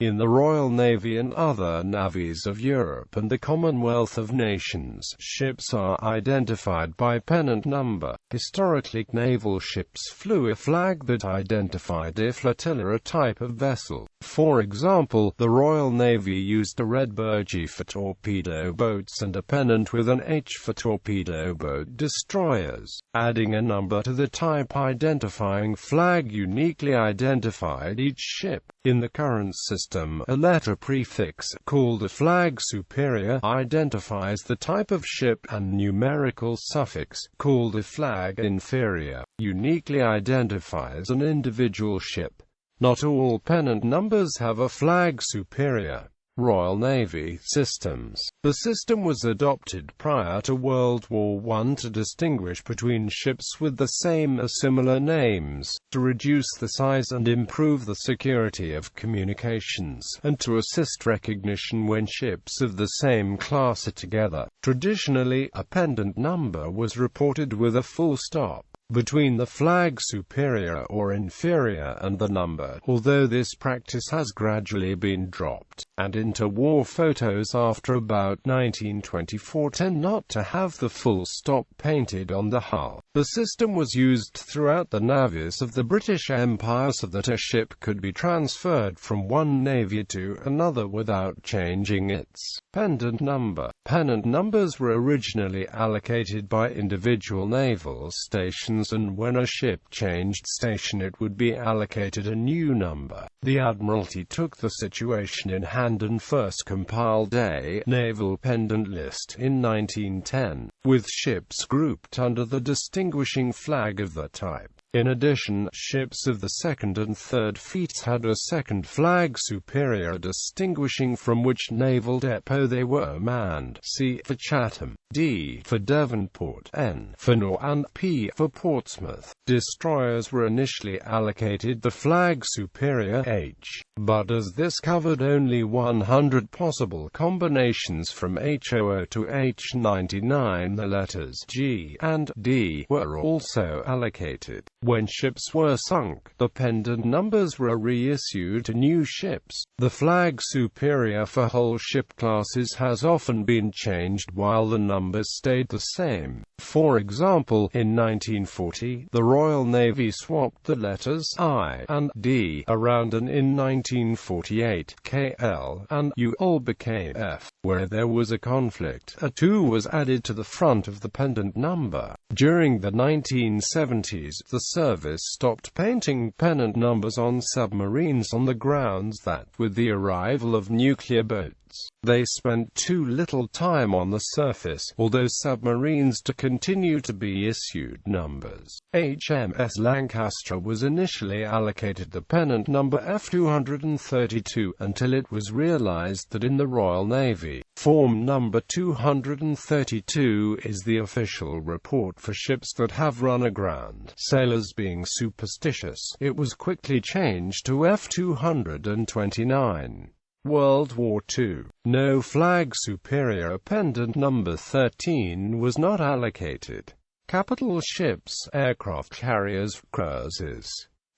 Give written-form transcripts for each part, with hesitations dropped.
In the Royal Navy and other navies of Europe and the Commonwealth of Nations, ships are identified by pennant number. Historically, naval ships flew a flag that identified a flotilla, a type of vessel. For example, the Royal Navy used a red burgee for torpedo boats and a pennant with an H for torpedo boat destroyers. Adding a number to the type identifying flag uniquely identified each ship. In the current system, a letter prefix, called a flag superior, identifies the type of ship, and numerical suffix, called a flag inferior, uniquely identifies an individual ship. Not all pennant numbers have a flag superior. Royal Navy systems. The system was adopted prior to World War I to distinguish between ships with the same or similar names, to reduce the size and improve the security of communications, and to assist recognition when ships of the same class are together. Traditionally, a pennant number was reported with a full stop between the flag superior or inferior and the number, although this practice has gradually been dropped, and interwar photos after about 1924 tend not to have the full stop painted on the hull. The system was used throughout the navies of the British Empire so that a ship could be transferred from one navy to another without changing its pennant number. Pennant numbers were originally allocated by individual naval stations, and when a ship changed station it would be allocated a new number. The Admiralty took the situation in hand and first compiled a naval pennant list in 1910, with ships grouped under the distinguishing flag of the type. In addition, ships of the second and third fleets had a second flag superior distinguishing from which naval depot they were manned. C for Chatham, D for Devonport, N for Nor, and P for Portsmouth. Destroyers were initially allocated the flag superior H, but as this covered only 100 possible combinations from H00 to H99, the letters G and D were also allocated. When ships were sunk, the pennant numbers were reissued to new ships. The flag superior for whole ship classes has often been changed while the numbers stayed the same. For example, in 1940, the Royal Navy swapped the letters I and D around, and in 1948, KL and U all became F. Where there was a conflict, a 2 was added to the front of the pennant number. During the 1970s, the service stopped painting pennant numbers on submarines on the grounds that, with the arrival of nuclear boats, they spent too little time on the surface, although submarines to continue to be issued numbers. HMS Lancaster was initially allocated the pennant number F232 until it was realized that in the Royal Navy, form number 232 is the official report for ships that have run aground. Sailors being superstitious, it was quickly changed to F229. World War II. No flag superior pennant number 13 was not allocated. Capital ships, aircraft carriers, cruisers.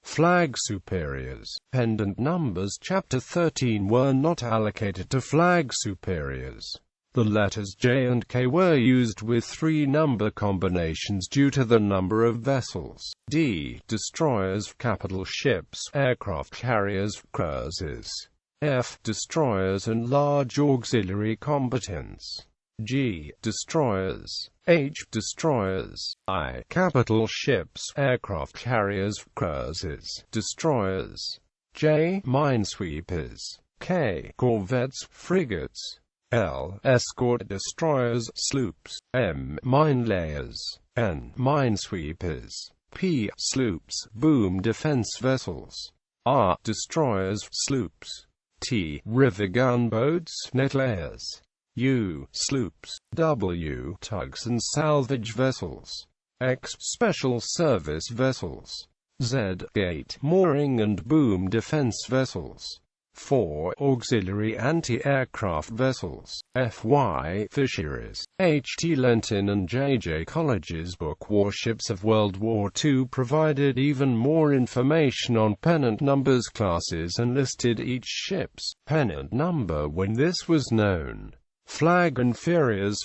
Flag superiors. Pennant numbers Chapter 13 were not allocated to flag superiors. The letters J and K were used with 3 number combinations due to the number of vessels. D. Destroyers, capital ships, aircraft carriers, cruisers. F. Destroyers and large auxiliary combatants. G. Destroyers. H. Destroyers. I. Capital ships, aircraft carriers, cruisers, destroyers. J. Minesweepers. K. Corvettes, frigates. L. Escort destroyers, sloops. M. Minelayers. N. Minesweepers. P. Sloops, boom defense vessels. R. Destroyers, sloops. T. River gunboats, netlayers. U. Sloops. W. Tugs and salvage vessels. X. Special service vessels. Z. Gate, mooring and boom defense vessels. 4. Auxiliary anti-aircraft vessels. F.Y. Fisheries. H.T. Lenton and J.J. College's book Warships of World War II provided even more information on pennant numbers, classes, and listed each ship's pennant number when this was known. Flag inferiors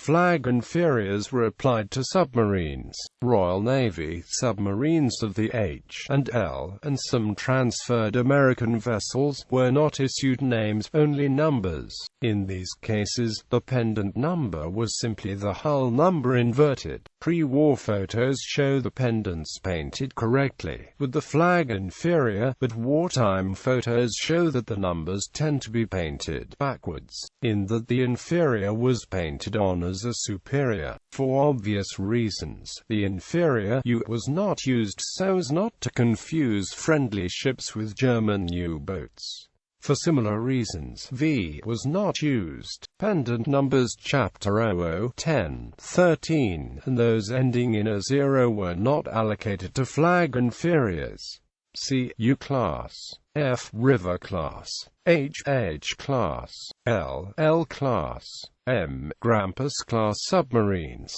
were applied to submarines. Royal Navy submarines of the H and L, and some transferred American vessels, were not issued names, only numbers. In these cases, the pendant number was simply the hull number inverted. Pre-war photos show the pendants painted correctly, with the flag inferior, but wartime photos show that the numbers tend to be painted backwards, in that the inferior was painted on as a superior. For obvious reasons, the inferior U was not used so as not to confuse friendly ships with German U-boats. For similar reasons, V was not used. Pendant numbers Chapter 00, 10, 13, and those ending in a 0 were not allocated to flag inferiors. C. U class, F. River class, H. Edge class, L. L class, M. Grampus class submarines,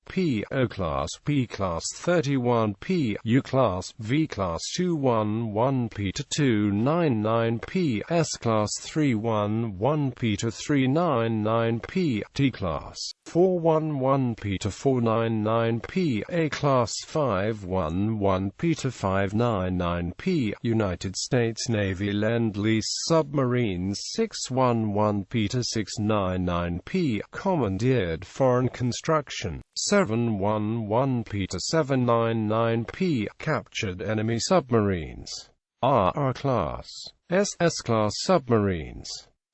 P. O class, P class 31, P. U class, V class 211, P to 299, P. S class 311, P to 399, P. T class 411, P to 499, P. A class 511, P to 599, P. United States Navy Lend-Lease submarines 611, P to 699, P. Commandeered foreign construction 711, P to 799, P. Captured enemy submarines. R class, SS class submarines,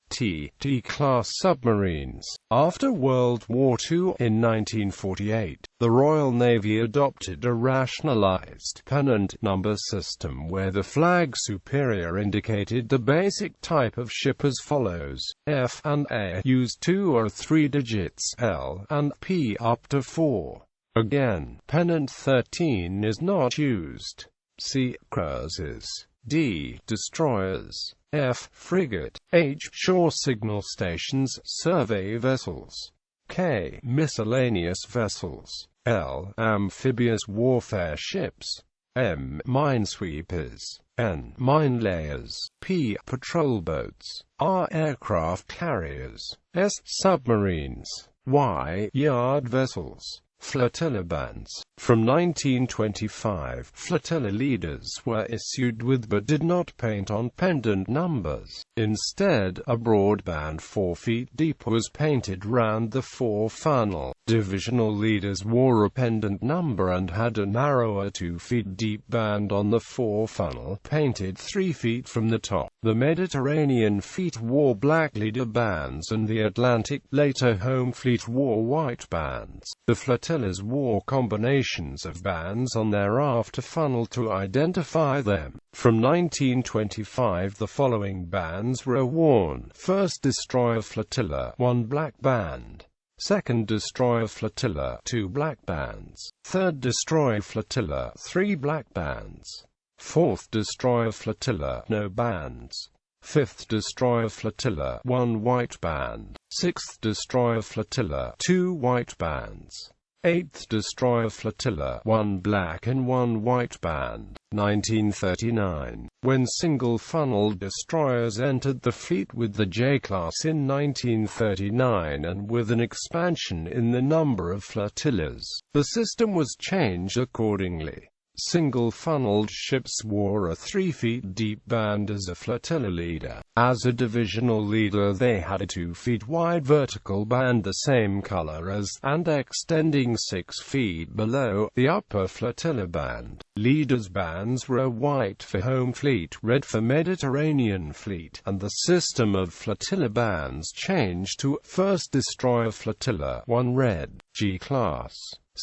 T class submarines. After World War II, in 1948, the Royal Navy adopted a rationalized pennant number system where the flag superior indicated the basic type of ship as follows. F and A use 2 or 3 digits, L and P up to 4. Again, pennant 13 is not used. C. Cruisers, D. Destroyers, F. Frigate, H. Shore signal stations, survey vessels, K. Miscellaneous vessels, L. Amphibious warfare ships, M. Minesweepers, N. Mine layers, P. Patrol boats, R. Aircraft carriers, S. Submarines, Y. Yard vessels. Flotilla bands. From 1925, flotilla leaders were issued with but did not paint on pendant numbers. Instead, a broad band 4 feet deep was painted round the fore-funnel. Divisional leaders wore a pendant number and had a narrower 2 feet deep band on the fore-funnel, painted 3 feet from the top. The Mediterranean Fleet wore black leader bands and the Atlantic, later Home Fleet wore white bands. The flotillas wore combinations of bands on their after funnel to identify them. From 1925 the following bands were worn. 1st Destroyer Flotilla, 1 black band. 2nd Destroyer Flotilla, 2 black bands. 3rd Destroyer Flotilla, 3 black bands. 4th Destroyer Flotilla, no bands. 5th Destroyer Flotilla, 1 white band. 6th Destroyer Flotilla, 2 white bands. 8th Destroyer Flotilla, 1 black and 1 white band. 1939, when single-funnel destroyers entered the fleet with the J-class in 1939 and with an expansion in the number of flotillas, the system was changed accordingly. Single-funneled ships wore a 3 feet deep band as a flotilla leader. As a divisional leader they had a 2 feet wide vertical band the same color as, and extending 6 feet below, the upper flotilla band. Leaders' bands were white for Home Fleet, red for Mediterranean Fleet, and the system of flotilla bands changed to 1st Destroyer Flotilla, 1 red, G-class.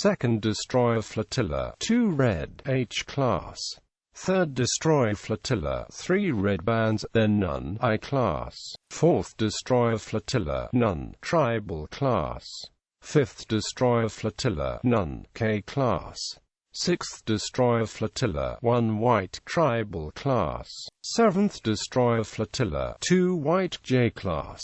2nd Destroyer Flotilla, 2 red, H-class. 3rd Destroyer Flotilla, 3 red bands, then none, I-class. 4th Destroyer Flotilla, none, Tribal class. 5th Destroyer Flotilla, none, K-class. 6th Destroyer Flotilla 1 White Tribal Class, 7th Destroyer Flotilla 2 White J Class,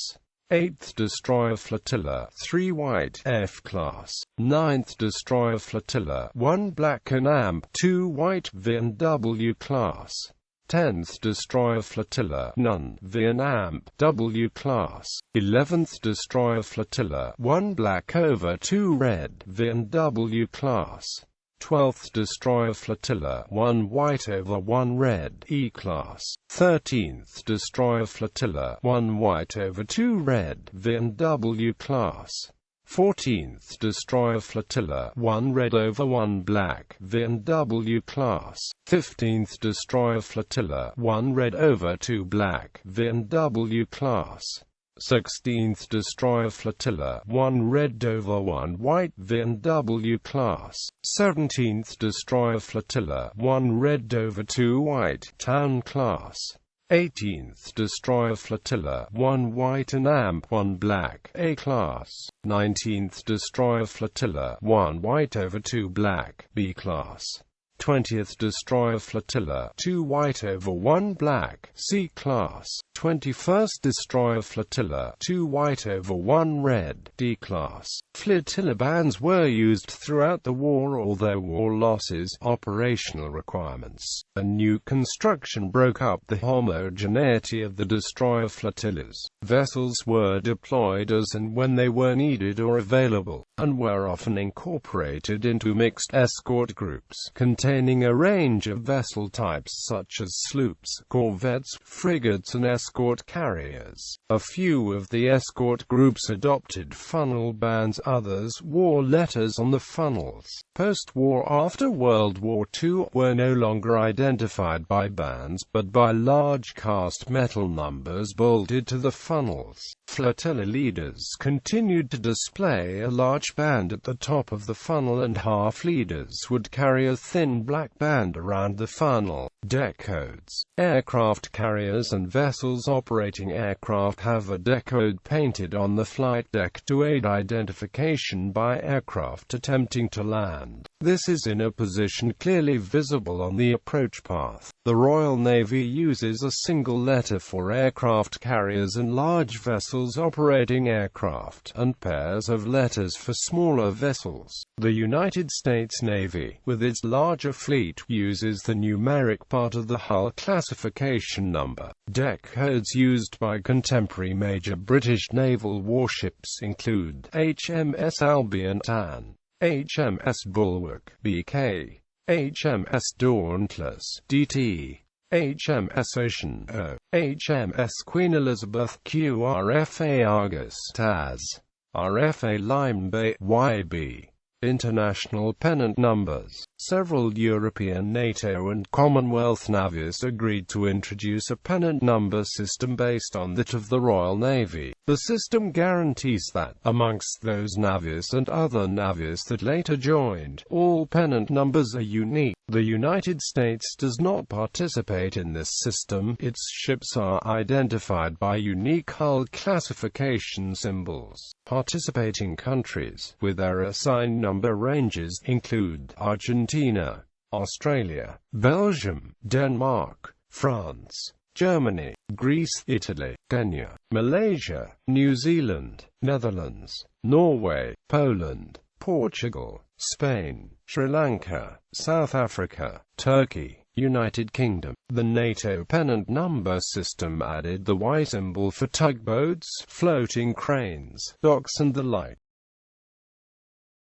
8th Destroyer Flotilla 3 White F Class, 9th Destroyer Flotilla 1 Black and Amp 2 White V and W Class, 10th Destroyer Flotilla None V and Amp W Class, 11th Destroyer Flotilla 1 Black over 2 Red V and W Class, 12th Destroyer Flotilla 1 White over 1 Red E Class, 13th Destroyer Flotilla 1 White over 2 Red V and W Class, 14th Destroyer Flotilla 1 Red over 1 Black V and W Class, 15th Destroyer Flotilla 1 Red over 2 Black V and W Class, 16th Destroyer Flotilla 1 Red over 1 White V and W Class, 17th Destroyer Flotilla 1 Red over 2 White Town Class, 18th Destroyer Flotilla 1 White and Amp 1 Black A Class, 19th Destroyer Flotilla 1 White over 2 Black B Class, 20th Destroyer Flotilla 2 White over 1 Black C Class, 21st Destroyer Flotilla 2 White over 1 Red D Class. Flotilla bands were used throughout the war, although war losses, operational requirements, and new construction broke up the homogeneity of the destroyer flotillas. Vessels were deployed as and when they were needed or available, and were often incorporated into mixed escort groups containing a range of vessel types such as sloops, corvettes, frigates and escort carriers. A few of the escort groups adopted funnel bands, others wore letters on the funnels. Post-war, after World War II, were no longer identified by bands, but by large cast metal numbers bolted to the funnels. Flotilla leaders continued to display a large band at the top of the funnel, and half leaders would carry a thin black band around the funnel. Deck codes. Aircraft carriers and vessels operating aircraft have a deck code painted on the flight deck to aid identification by aircraft attempting to land. This is in a position clearly visible on the approach path. The Royal Navy uses a single letter for aircraft carriers and large vessels operating aircraft, and pairs of letters for smaller vessels. The United States Navy, with its larger fleet, uses the numeric part of the hull classification number. Deck codes used by contemporary major British naval warships include HMS Albion Tan, HMS Bulwark BK, HMS Dauntless DT, HMS Ocean O, HMS Queen Elizabeth QRFA Argus Taz, RFA Lime Bay YB. International Pennant numbers. Several European, NATO and Commonwealth navies agreed to introduce a Pennant number system based on that of the Royal Navy. The system guarantees that, amongst those navies and other navies that later joined, all Pennant numbers are unique. The United States does not participate in this system. Its ships are identified by unique hull classification symbols. Participating countries, with their assigned number ranges, include Argentina, Australia, Belgium, Denmark, France, Germany, Greece, Italy, Kenya, Malaysia, New Zealand, Netherlands, Norway, Poland, Portugal, Spain, Sri Lanka, South Africa, Turkey, United Kingdom. The NATO Pennant number system added the Y symbol for tugboats, floating cranes, docks and the like.